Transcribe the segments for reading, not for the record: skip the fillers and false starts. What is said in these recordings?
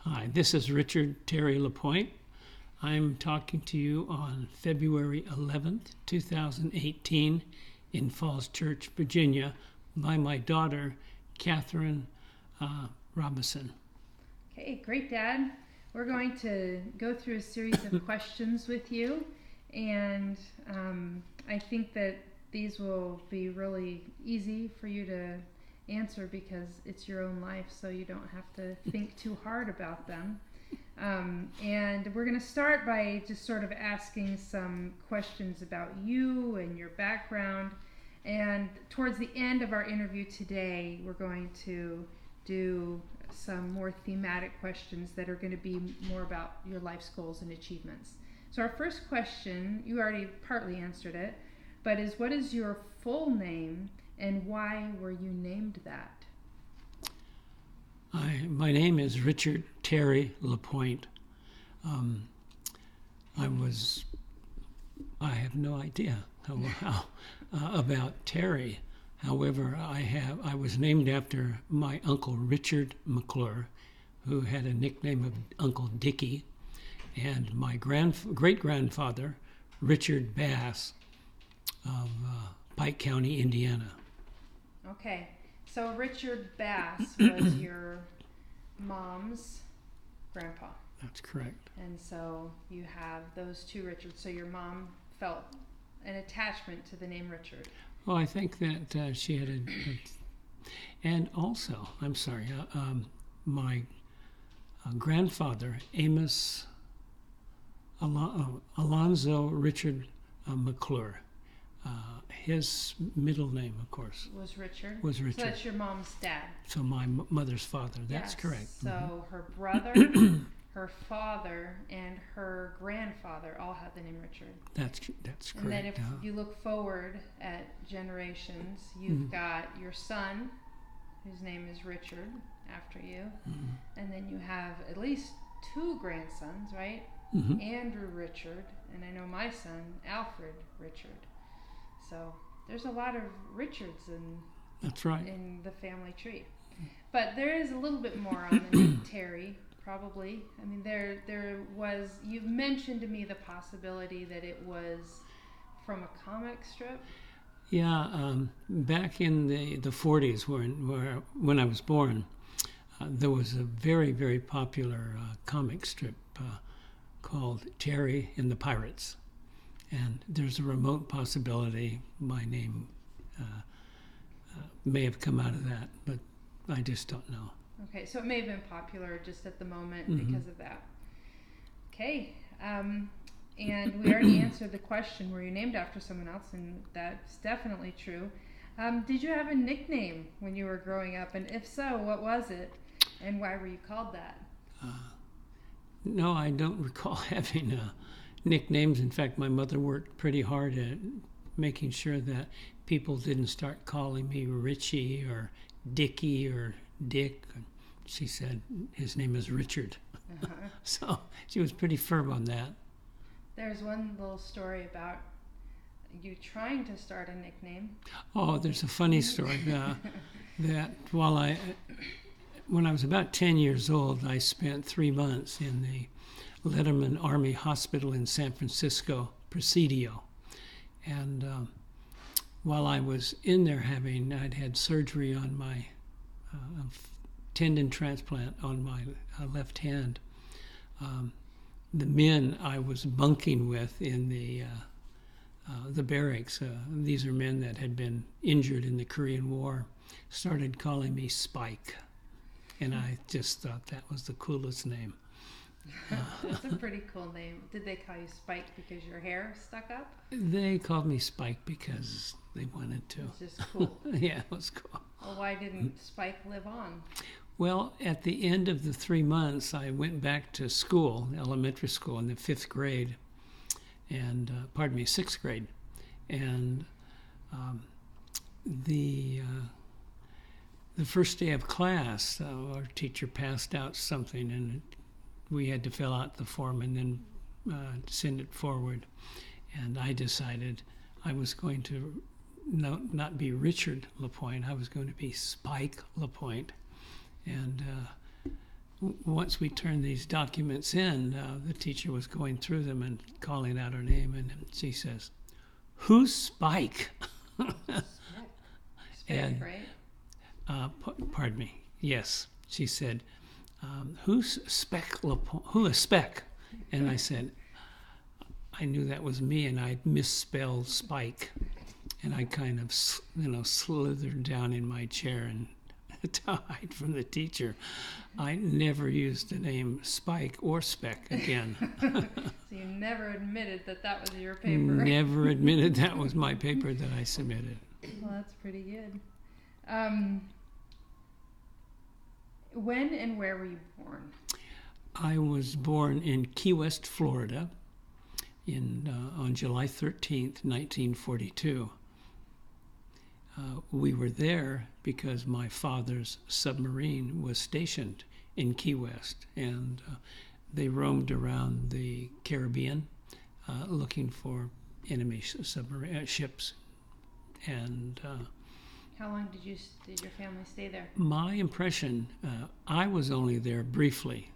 Hi, this is Richard Terry LaPointe. I'm talking to you on February 11th, 2018 in Falls Church, Virginia by my daughter, Catherine Robinson. Okay, great, Dad. We're going to go through a series of questions with you, and I think that these will be really easy for you to answer because it's your own life, so you don't have to think too hard about them. And we're going to start by just sort of asking some questions about you and your background. And towards the end of our interview today, we're going to do some more thematic questions that are going to be more about your life's goals and achievements. So our first question, you already partly answered it, but is what is your full name and why were you named that? My name is Richard Terry LaPointe. I have no idea how about Terry. However, I was named after my uncle Richard McClure, who had a nickname of Uncle Dickie, and my great-grandfather, Richard Bass of Pike County, Indiana. Okay, so Richard Bass was your mom's grandpa. That's correct. And so you have those two Richards. So your mom felt an attachment to the name Richard. Well, I think that she had and also, I'm sorry, my grandfather, Amos Alonzo Richard McClure, his middle name, of course, was Richard. Was Richard. So that's your mom's dad. So my mother's father. That's yes. correct. So her brother, her father, and her grandfather all had the name Richard. That's correct. And then if you look forward at generations, you've got your son, whose name is Richard, after you. And then you have at least two grandsons, right? Andrew Richard, and I know my son, Alfred Richard. So there's a lot of Richards in the family tree. But there is a little bit more on the name Terry, probably. I mean, there was, you've mentioned to me the possibility that it was from a comic strip. Yeah, back in the 40s when I was born, there was a very, very popular comic strip called Terry and the Pirates. And there's a remote possibility my name may have come out of that, but I just don't know. Okay, so it may have been popular just at the moment because of that. Okay, and we already answered the question, were you named after someone else? And that's definitely true. Did you have a nickname when you were growing up? And if so, what was it? And why were you called that? No, I don't recall having nicknames. In fact, my mother worked pretty hard at making sure that people didn't start calling me Richie or Dickie or Dick. She said his name is Richard. So she was pretty firm on that. There's one little story about you trying to start a nickname. Oh, there's a funny story that when I was about 10 years old, I spent 3 months in the Letterman Army Hospital in San Francisco, Presidio. And while I was in there I'd had surgery on my tendon transplant on my left hand. The men I was bunking with in the barracks, these are men that had been injured in the Korean War, started calling me Spike. And I just thought that was the coolest name. That's a pretty cool name. Did they call you Spike because your hair stuck up? They called me Spike because they wanted to. It's just cool. Yeah, it was cool. Well, why didn't Spike live on? Well, at the end of the 3 months, I went back to school, elementary school, in the 5th grade, and, 6th grade. And the first day of class, our teacher passed out something, and we had to fill out the form and then send it forward. And I decided I was going to not be Richard LaPointe, I was going to be Spike LaPointe. And once we turned these documents in, the teacher was going through them and calling out her name, and she says, "Who's Spike?" Spike, right? Pardon me. Yes, she said, "Who's Spec LaPointe? Who is Spec?" And I said, I knew that was me, and I misspelled Spike, and I kind of, slithered down in my chair and to hide from the teacher. I never used the name Spike or Spec again. So you never admitted that was your paper. Never admitted that was my paper that I submitted. Well, that's pretty good. When and where were you born? I was born in Key West, Florida, on July 13th, 1942. We were there because my father's submarine was stationed in Key West, and they roamed around the Caribbean looking for enemy submarine ships. And how long did your family stay there? My impression, I was only there briefly,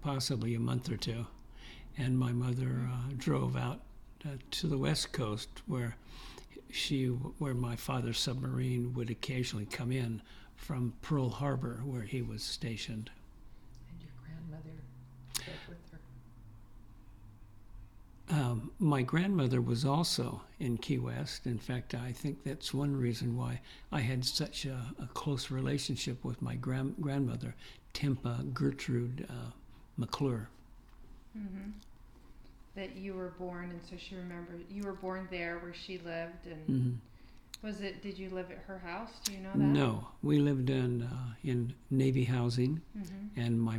possibly a month or two, and my mother drove out to the West Coast where my father's submarine would occasionally come in from Pearl Harbor, where he was stationed. And your grandmother lived with her? My grandmother was also in Key West. In fact, I think that's one reason why I had such a close relationship with my grandmother, Tempa Gertrude McClure. Mm-hmm. That you were born, and so she remembered you were born there where she lived, and Mm-hmm. Did you live at her house? Do you know that? No, we lived in Navy housing, Mm-hmm. and my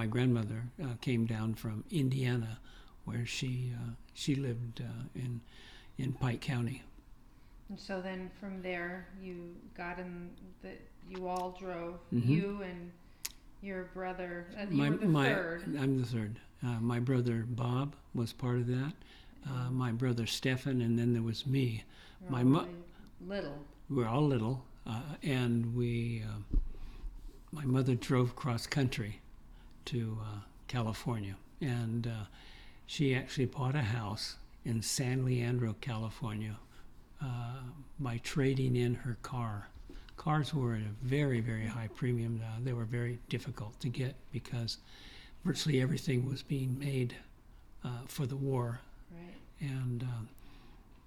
grandmother came down from Indiana, where she lived in Pike County. And so then from there you you all drove, Mm-hmm. you and your brother. You were the third. I'm the third. My brother Bob was part of that. My brother Stefan, and then there was me. You're all little. We're all little, and my mother drove cross country to California, and she actually bought a house in San Leandro, California, by trading in her car. Cars were at a very, very high premium. They were very difficult to get because virtually everything was being made for the war. Right. And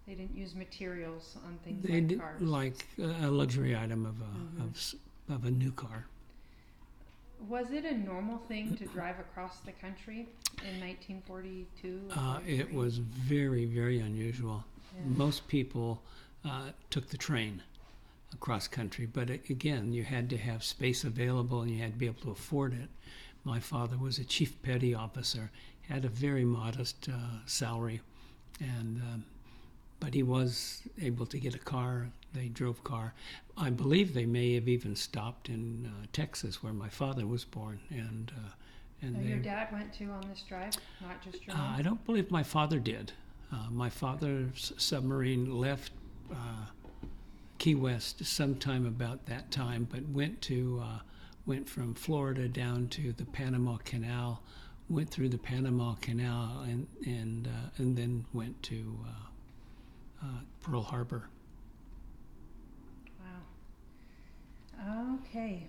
they didn't use materials on things they like did, cars. like a luxury item of a new car. Was it a normal thing to drive across the country in 1942? It was very, very unusual. Yeah. Most people took the train across country, but again, you had to have space available and you had to be able to afford it. My father was a chief petty officer, had a very modest salary, but he was able to get a car. They drove car. I believe they may have even stopped in Texas, where my father was born, and your dad went too on this drive, not just your mom? I don't believe my father did. My father's submarine left Key West sometime about that time, but went from Florida down to the Panama Canal, went through the Panama Canal, and then went to Pearl Harbor. Wow. Okay.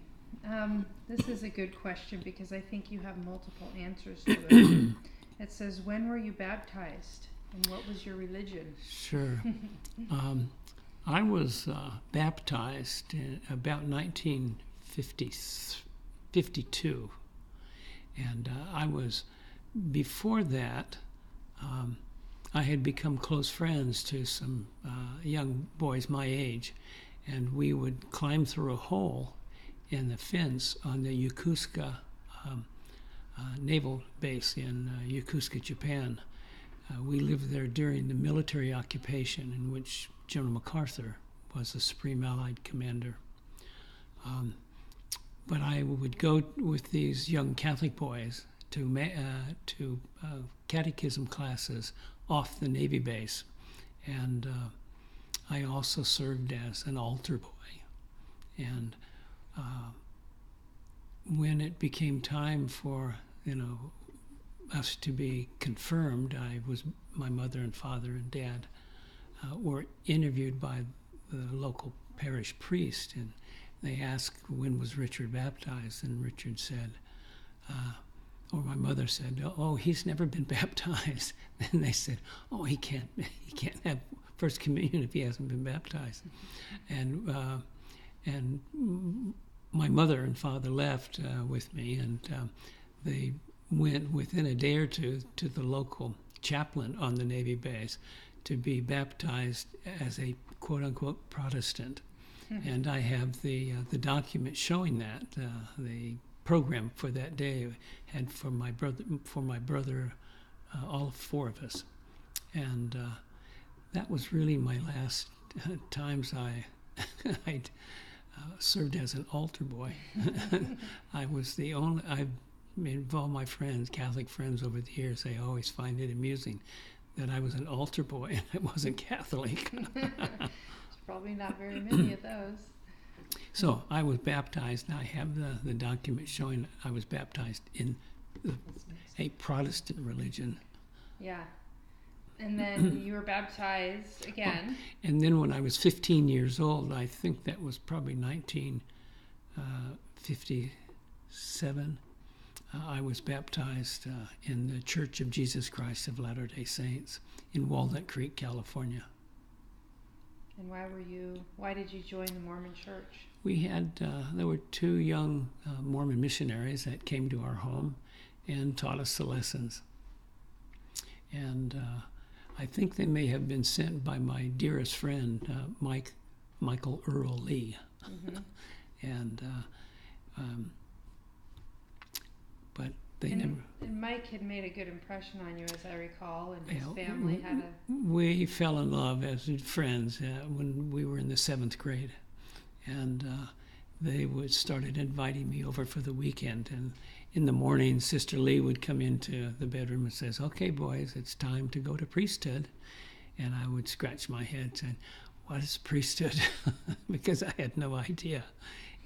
This is a good question because I think you have multiple answers to it. It says, when were you baptized and what was your religion? Sure. I was baptized in about 1952. And before that, I had become close friends to some young boys my age, and we would climb through a hole in the fence on the Yokosuka naval base in Yokosuka, Japan. We lived there during the military occupation in which General MacArthur was the Supreme Allied Commander. But I would go with these young Catholic boys to catechism classes off the Navy base. And I also served as an altar boy. And when it became time for, us to be confirmed, my mother and father and dad were interviewed by the local parish priest, and they asked when was Richard baptized, and Richard said, or my mother said, "Oh, he's never been baptized." And they said, "Oh, he can't have First Communion if he hasn't been baptized." And my mother and father left with me, and they went within a day or two to the local chaplain on the Navy base to be baptized as a quote-unquote Protestant. Mm-hmm. And I have the document showing that. The program for that day had for my brother, all four of us. And that was really my last times I served as an altar boy. I was the only, of all my friends, Catholic friends over the years, they always find it amusing that I was an altar boy and I wasn't Catholic. There's probably not very many of those. So I was baptized. I have the document showing I was baptized in a Protestant religion. Yeah. And then you were baptized again. And then when I was 15 years old, I think that was probably 1957, I was baptized in the Church of Jesus Christ of Latter-day Saints in Walnut Creek, California. And why did you join the Mormon church? We had, there were two young Mormon missionaries that came to our home and taught us the lessons. And I think they may have been sent by my dearest friend, Michael Earl Lee. Mm-hmm. But they never... And Mike had made a good impression on you, as I recall, and his family had a... We fell in love as friends when we were in the 7th grade. And they started inviting me over for the weekend. And in the morning, Sister Lee would come into the bedroom and says, "Okay, boys, it's time to go to priesthood." And I would scratch my head saying, "What is priesthood?" Because I had no idea.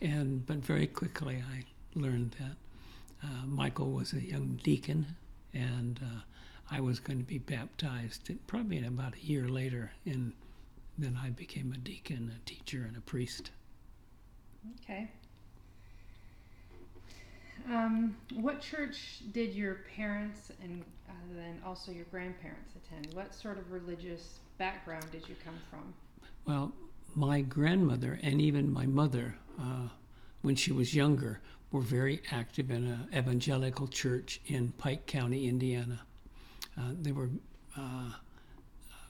But very quickly I learned that Michael was a young deacon, and I was going to be baptized probably about a year later, and then I became a deacon, a teacher, and a priest. Okay. What church did your parents and then also your grandparents attend? What sort of religious background did you come from? Well, my grandmother and even my mother, when she was younger, were very active in an evangelical church in Pike County, Indiana. They were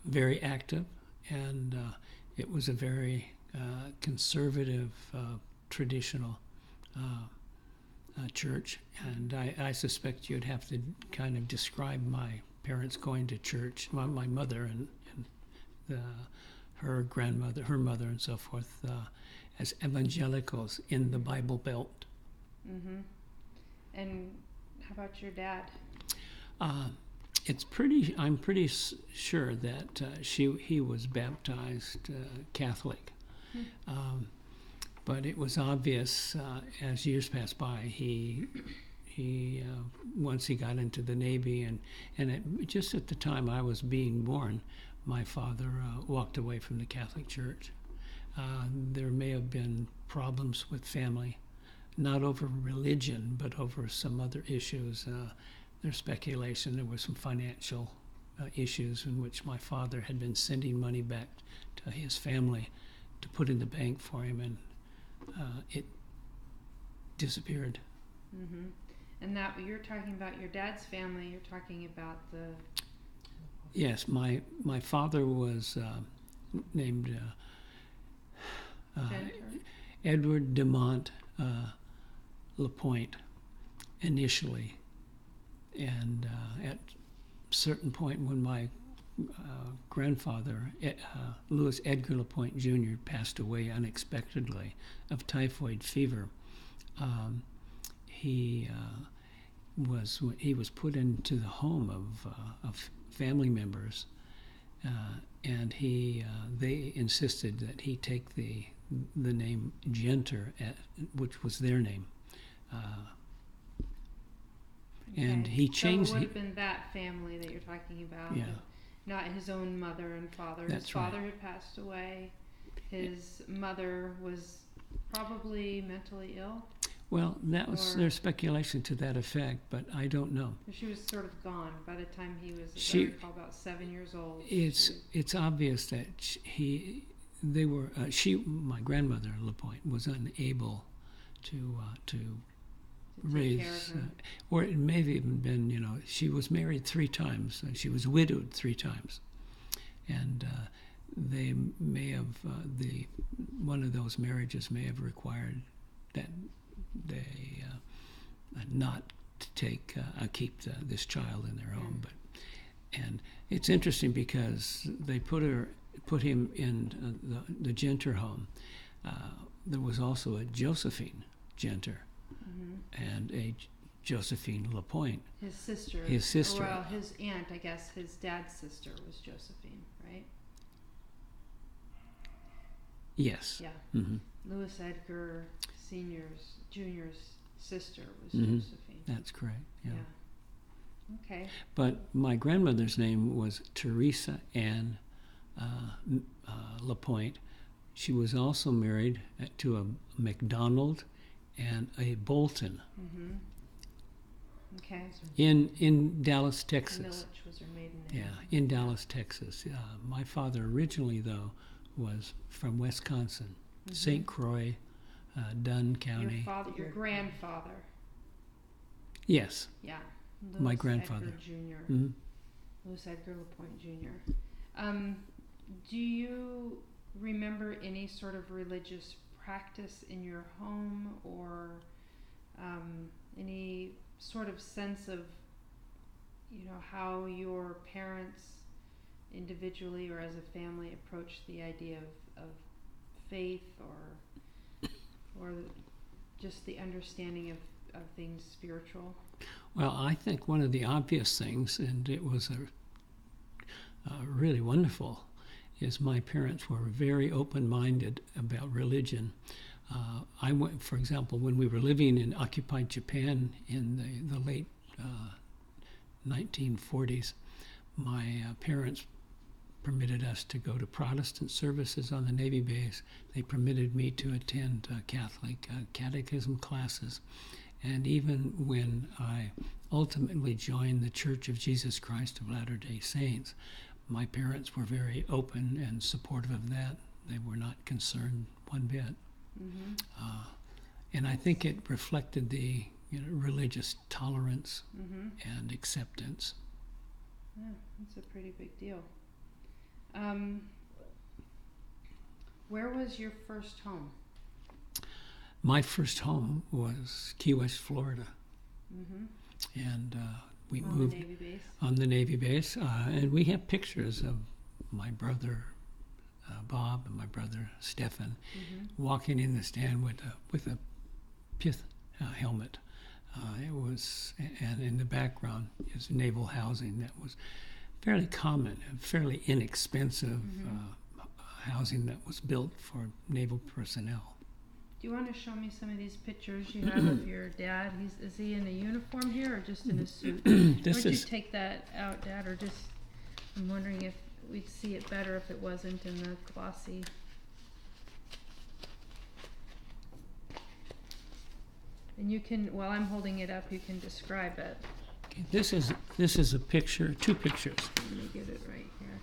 very active, and it was a very conservative, traditional church. And I suspect you'd have to kind of describe my parents going to church, my mother and her grandmother, her mother, and so forth, as evangelicals in the Bible Belt. Mm-hmm. And how about your dad? I'm pretty sure that he was baptized Catholic. Mm-hmm. But it was obvious as years passed by. He once he got into the Navy, and just at the time I was being born, my father walked away from the Catholic Church. There may have been problems with family, not over religion, but over some other issues. There's speculation there were some financial issues in which my father had been sending money back to his family to put in the bank for him, and it disappeared. Mm-hmm. And that you're talking about your dad's family, you're talking about the... Yes, my father was named Edward DeMont LaPointe initially. And at a certain point when my grandfather, Louis Edgar LaPointe Jr., passed away unexpectedly of typhoid fever, he was put into the home of family members, and they insisted that he take the name Genter, which was their name, And Okay. he changed. So it would have been that family that you're talking about. Yeah. Not his own mother and father. That's His father right. had passed away. His mother was probably mentally ill. Well, that was Or- there's speculation to that effect, but I don't know. She was sort of gone by the time he was, as She- I recall, about 7 years old. It's obvious that my grandmother LaPointe was unable to raise, care of him. or it may have even been, she was married 3 times. She was widowed 3 times, and they may have one of those marriages may have required that they not to keep this child in their home. And it's interesting because they put him in the Genter home. There was also a Josephine Genter and a Josephine LaPointe. His sister. His sister. Well, his aunt, I guess, his dad's sister was Josephine, right? Yes. Yeah. Hmm. Louis Edgar Jr.'s sister was Mhm. Josephine. That's correct. Yeah. Okay. But my grandmother's name was Teresa Ann LaPointe. She was also married to a McDonald and a Bolton Okay. in Dallas, Texas. Millich was her maiden name. Yeah, in Dallas, Texas. My father originally, though, was from Wisconsin, St. Croix, Dunn County. Your grandfather. Yes. Yeah. My Louis grandfather. Edgar Jr. Mhm. Louis Edgar LaPointe Jr. Do you remember any sort of religious practice in your home, or any sort of sense of, how your parents individually or as a family approached the idea of faith, or just the understanding of things spiritual? Well, I think one of the obvious things, and it was really wonderful, is my parents were very open-minded about religion. I went, for example, when we were living in occupied Japan in the late 1940s, my parents permitted us to go to Protestant services on the Navy base. They permitted me to attend Catholic catechism classes. And even when I ultimately joined the Church of Jesus Christ of Latter-day Saints, my parents were very open and supportive of that. They were not concerned one bit. And I think it reflected the religious tolerance and acceptance. Yeah, that's a pretty big deal. Where was your first home? My first home was Key West, Florida. And we On moved the Navy base? on the Navy base. And we have pictures of my brother Bob and my brother Stefan walking in the stand with a pith helmet. And in the background is naval housing that was fairly common and fairly inexpensive housing that was built for naval personnel. Do you want to show me some of these pictures you have of your dad? Is he in a uniform here or just in a suit? This Would is you take that out, Dad, or just? I'm wondering if we'd see it better if it wasn't in the glossy. And you can, while I'm holding it up, you can describe it. okay, this is a picture, 2 pictures. Let me get it right here.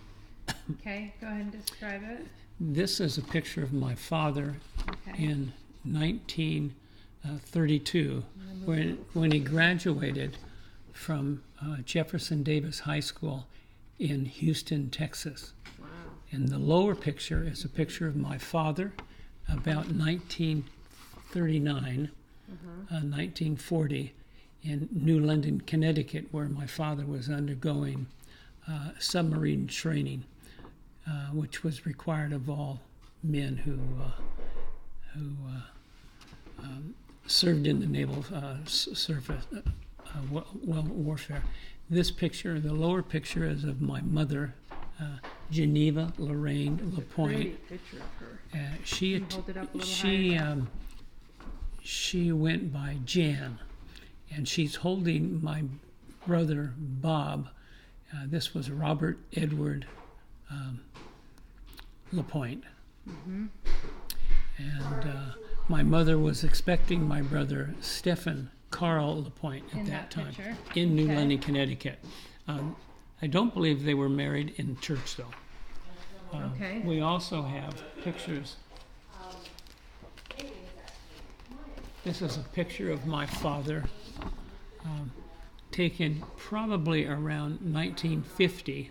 Okay, go ahead and describe it. This is a picture of my father Okay. in 1932 when he graduated from Jefferson Davis High School in Houston, Texas. Wow. And the lower picture is a picture of my father about 1939, 1940 in New London, Connecticut, where my father was undergoing submarine training, which was required of all men who served in the naval surface warfare. This picture, the lower picture, is of my mother, Geneva Lorraine LaPointe. Great picture of her. She Can you hold it up a little she higher? she went by Jan, and she's holding my brother Bob. This was Robert Edward LaPointe. Mm-hmm. And my mother was expecting my brother Stephen Carl LaPointe at In that time picture? in New Okay. London, Connecticut. I don't believe they were married in church, though. Okay. We also have pictures. This is a picture of my father taken probably around 1950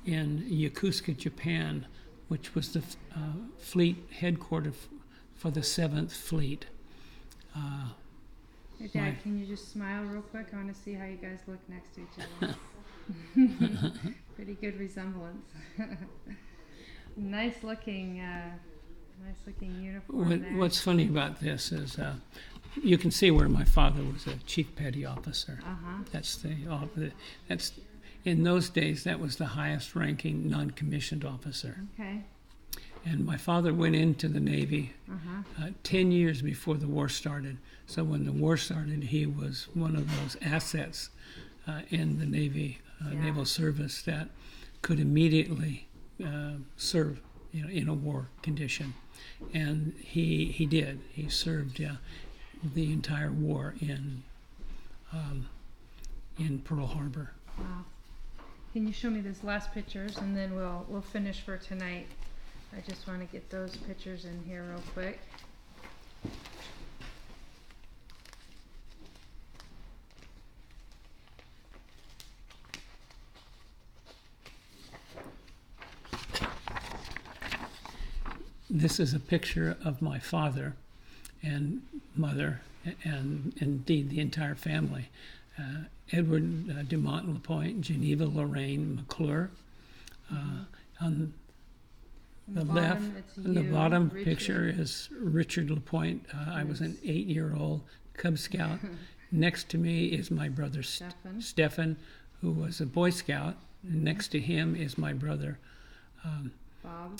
in Yokosuka, Japan, which was the fleet headquarters for the 7th Fleet. Hey, Dad, My- can you just smile real quick? I want to see how you guys look next to each other. Pretty good resemblance. Nice looking uniform there. What's funny about this is you can see where my father was a chief petty officer. Uh-huh. That's in those days that was the highest ranking non-commissioned officer. Okay. And my father went into the Navy Uh-huh. 10 years before the war started. So when the war started, he was one of those assets in the Navy Yeah. naval service that could immediately serve, in a war condition. And he did. He served the entire war in Pearl Harbor. Wow. Can you show me those last pictures, and then we'll finish for tonight. I just want to get those pictures in here real quick. This is a picture of my father and mother, and indeed the entire family. Edward Dumont LaPointe, Geneva Lorraine McClure. On the left, it's on the you, bottom Richard. picture is Richard LaPointe. I was an 8-year-old Cub Scout. Next to me is my brother Stephen. Stephen, who was a Boy Scout. Next to him is my brother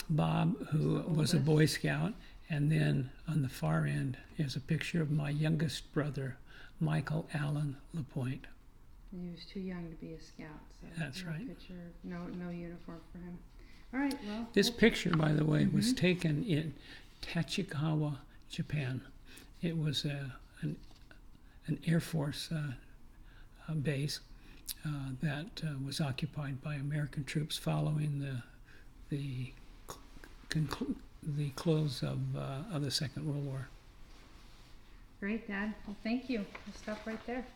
Bob, who was a oldest. Boy Scout. And then on the far end is a picture of my youngest brother, Michael Allen LaPointe. He was too young to be a scout, so That's no right. picture, no uniform for him. All right, well. This picture, by the way, was Mm-hmm. taken in Tachikawa, Japan. It was an Air Force base that was occupied by American troops following the close of the Second World War. Great, Dad. Well, thank you. We'll stop right there.